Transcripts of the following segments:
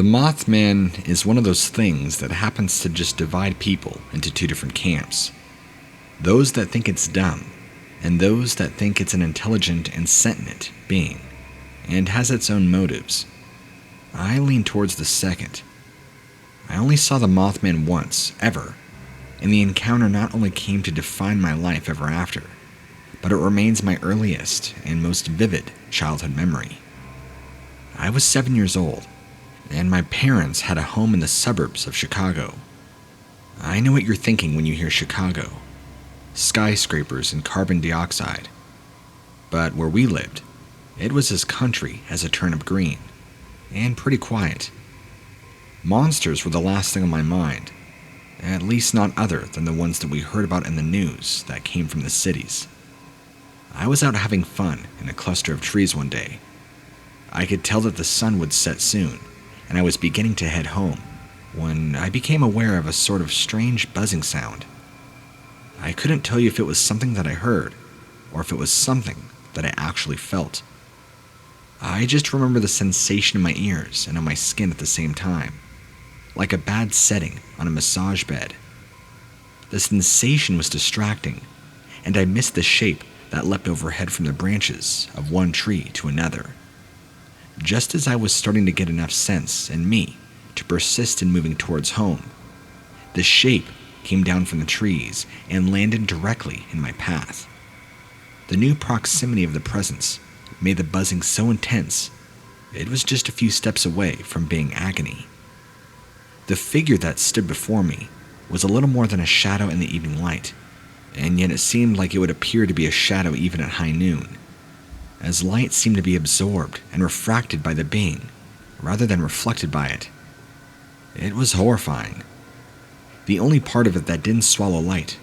The Mothman is one of those things that happens to just divide people into two different camps. Those that think it's dumb, and those that think it's an intelligent and sentient being, and has its own motives. I lean towards the second. I only saw the Mothman once, ever, and the encounter not only came to define my life ever after, but it remains my earliest and most vivid childhood memory. I was 7 years old, and my parents had a home in the suburbs of Chicago. I know what you're thinking when you hear Chicago. Skyscrapers and carbon dioxide. But where we lived, it was as country as a turnip green, and pretty quiet. Monsters were the last thing on my mind, at least not other than the ones that we heard about in the news that came from the cities. I was out having fun in a cluster of trees one day. I could tell that the sun would set soon, and I was beginning to head home when I became aware of a sort of strange buzzing sound. I couldn't tell you if it was something that I heard, or if it was something that I actually felt. I just remember the sensation in my ears and on my skin at the same time, like a bad setting on a massage bed. The sensation was distracting, and I missed the shape that leapt overhead from the branches of one tree to another. Just as I was starting to get enough sense in me to persist in moving towards home, the shape came down from the trees and landed directly in my path. The new proximity of the presence made the buzzing so intense, it was just a few steps away from being agony. The figure that stood before me was a little more than a shadow in the evening light, and yet it seemed like it would appear to be a shadow even at high noon, as light seemed to be absorbed and refracted by the being, rather than reflected by it. It was horrifying. The only part of it that didn't swallow light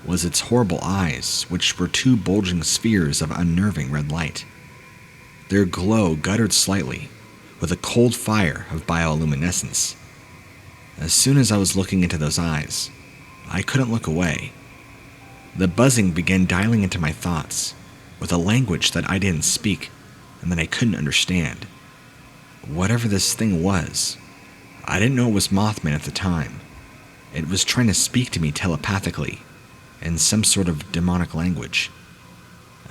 was its horrible eyes, which were two bulging spheres of unnerving red light. Their glow guttered slightly, with a cold fire of bioluminescence. As soon as I was looking into those eyes, I couldn't look away. The buzzing began dialing into my thoughts, with a language that I didn't speak and that I couldn't understand. Whatever this thing was, I didn't know it was Mothman at the time. It was trying to speak to me telepathically, in some sort of demonic language.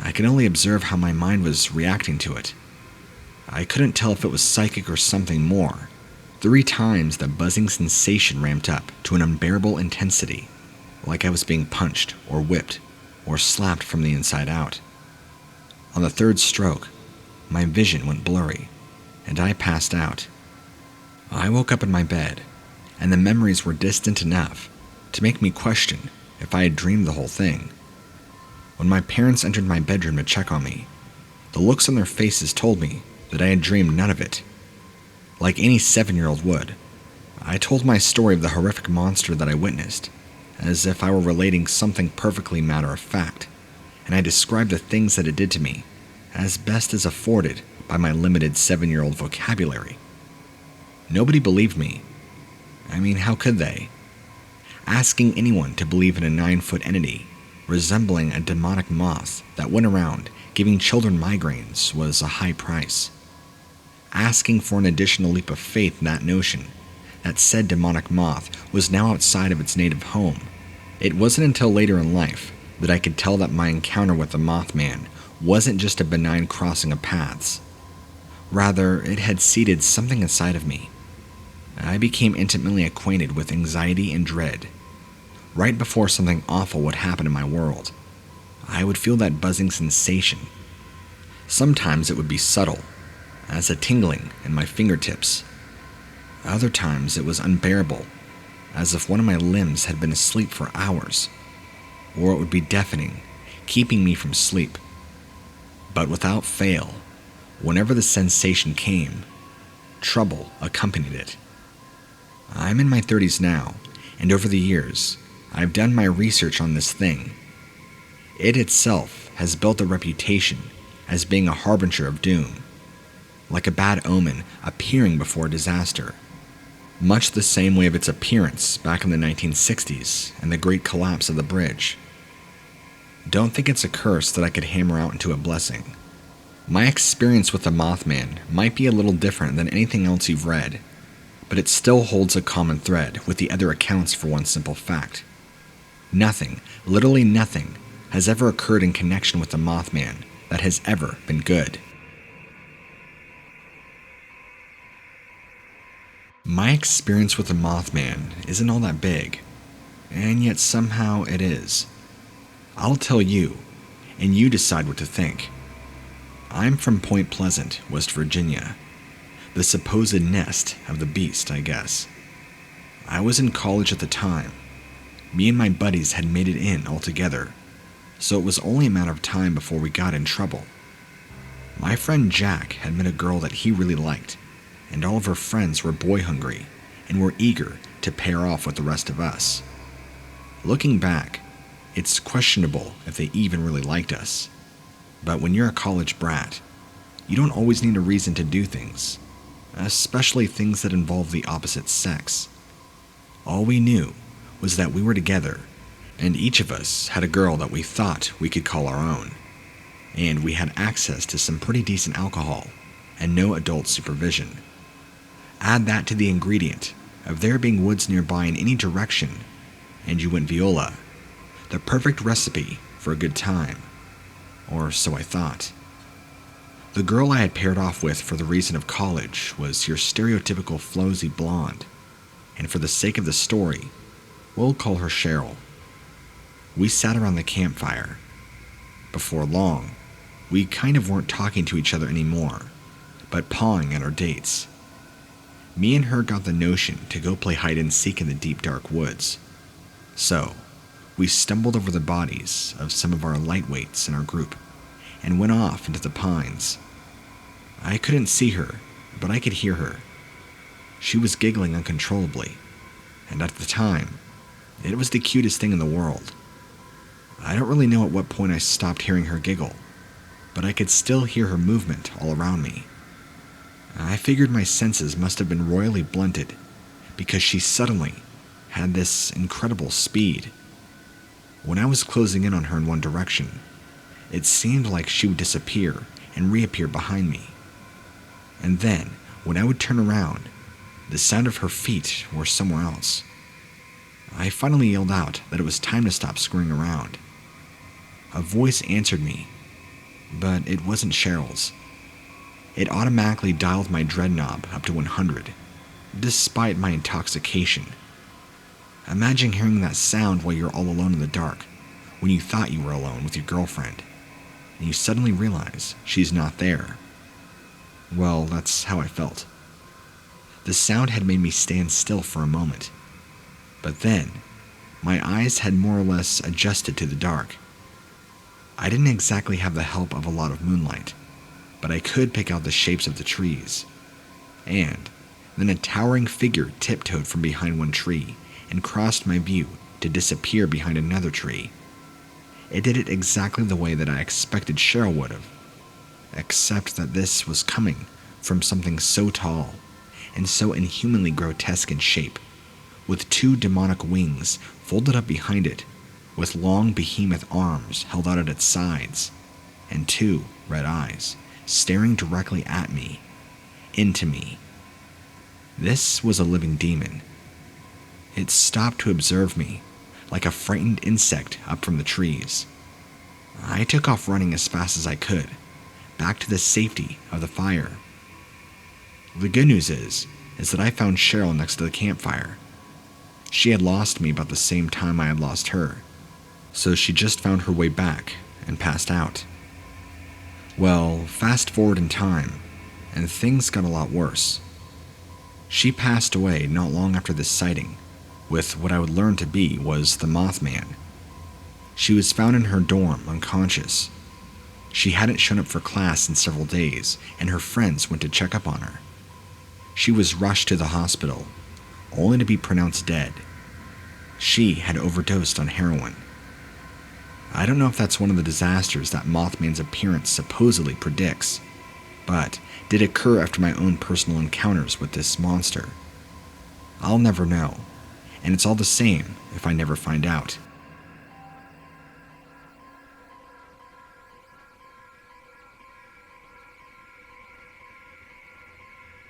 I could only observe how my mind was reacting to it. I couldn't tell if it was psychic or something more. 3 times the buzzing sensation ramped up to an unbearable intensity, like I was being punched or whipped or slapped from the inside out. On the 3rd stroke, my vision went blurry, and I passed out. I woke up in my bed, and the memories were distant enough to make me question if I had dreamed the whole thing. When my parents entered my bedroom to check on me, the looks on their faces told me that I had dreamed none of it. Like any 7-year-old would, I told my story of the horrific monster that I witnessed, as if I were relating something perfectly matter of fact, and I described the things that it did to me as best as afforded by my limited 7-year-old vocabulary. Nobody believed me. I mean, how could they? Asking anyone to believe in a 9-foot entity resembling a demonic moth that went around giving children migraines was a high price. Asking for an additional leap of faith in that notion that said demonic moth was now outside of its native home, it wasn't until later in life that I could tell that my encounter with the Mothman wasn't just a benign crossing of paths. Rather, it had seeded something inside of me. I became intimately acquainted with anxiety and dread. Right before something awful would happen in my world, I would feel that buzzing sensation. Sometimes it would be subtle, as a tingling in my fingertips. Other times it was unbearable, as if one of my limbs had been asleep for hours, or it would be deafening, keeping me from sleep. But without fail, whenever the sensation came, trouble accompanied it. I'm in my 30s now, and over the years, I've done my research on this thing. It itself has built a reputation as being a harbinger of doom, like a bad omen appearing before disaster, much the same way of its appearance back in the 1960s and the great collapse of the bridge. Don't think it's a curse that I could hammer out into a blessing. My experience with the Mothman might be a little different than anything else you've read, but it still holds a common thread with the other accounts for one simple fact. Nothing, literally nothing, has ever occurred in connection with the Mothman that has ever been good. My experience with the Mothman isn't all that big, and yet somehow it is. I'll tell you, and you decide what to think. I'm from Point Pleasant, West Virginia, the supposed nest of the beast, I guess. I was in college at the time. Me and my buddies had made it in all together, so it was only a matter of time before we got in trouble. My friend Jack had met a girl that he really liked, and all of her friends were boy hungry and were eager to pair off with the rest of us. Looking back, it's questionable if they even really liked us. But when you're a college brat, you don't always need a reason to do things, especially things that involve the opposite sex. All we knew was that we were together, and each of us had a girl that we thought we could call our own, and we had access to some pretty decent alcohol and no adult supervision. Add that to the ingredient of there being woods nearby in any direction, and you went viola, the perfect recipe for a good time. Or so I thought. The girl I had paired off with for the reason of college was your stereotypical flowsy blonde, and for the sake of the story, we'll call her Cheryl. We sat around the campfire. Before long, we kind of weren't talking to each other anymore, but pawing at our dates. Me and her got the notion to go play hide and seek in the deep dark woods. So, we stumbled over the bodies of some of our lightweights in our group and went off into the pines. I couldn't see her, but I could hear her. She was giggling uncontrollably, and at the time, it was the cutest thing in the world. I don't really know at what point I stopped hearing her giggle, but I could still hear her movement all around me. I figured my senses must have been royally blunted because she suddenly had this incredible speed. When I was closing in on her in one direction, it seemed like she would disappear and reappear behind me. And then, when I would turn around, the sound of her feet were somewhere else. I finally yelled out that it was time to stop screwing around. A voice answered me, but it wasn't Cheryl's. It automatically dialed my dread knob up to 100, despite my intoxication. Imagine hearing that sound while you're all alone in the dark, when you thought you were alone with your girlfriend, and you suddenly realize she's not there. Well, that's how I felt. The sound had made me stand still for a moment, but then, my eyes had more or less adjusted to the dark. I didn't exactly have the help of a lot of moonlight, but I could pick out the shapes of the trees. And then a towering figure tiptoed from behind one tree and crossed my view to disappear behind another tree. It did it exactly the way that I expected Cheryl would have, except that this was coming from something so tall and so inhumanly grotesque in shape, with two demonic wings folded up behind it, with long behemoth arms held out at its sides, and two red eyes staring directly at me, into me. This was a living demon. It stopped to observe me, like a frightened insect up from the trees. I took off running as fast as I could, back to the safety of the fire. The good news is that I found Cheryl next to the campfire. She had lost me about the same time I had lost her, so she just found her way back and passed out. Well, fast forward in time, and things got a lot worse. She passed away not long after this sighting, with what I would learn to be was the Mothman. She was found in her dorm, unconscious. She hadn't shown up for class in several days, and her friends went to check up on her. She was rushed to the hospital, only to be pronounced dead. She had overdosed on heroin. I don't know if that's one of the disasters that Mothman's appearance supposedly predicts, but did occur after my own personal encounters with this monster. I'll never know, and it's all the same if I never find out.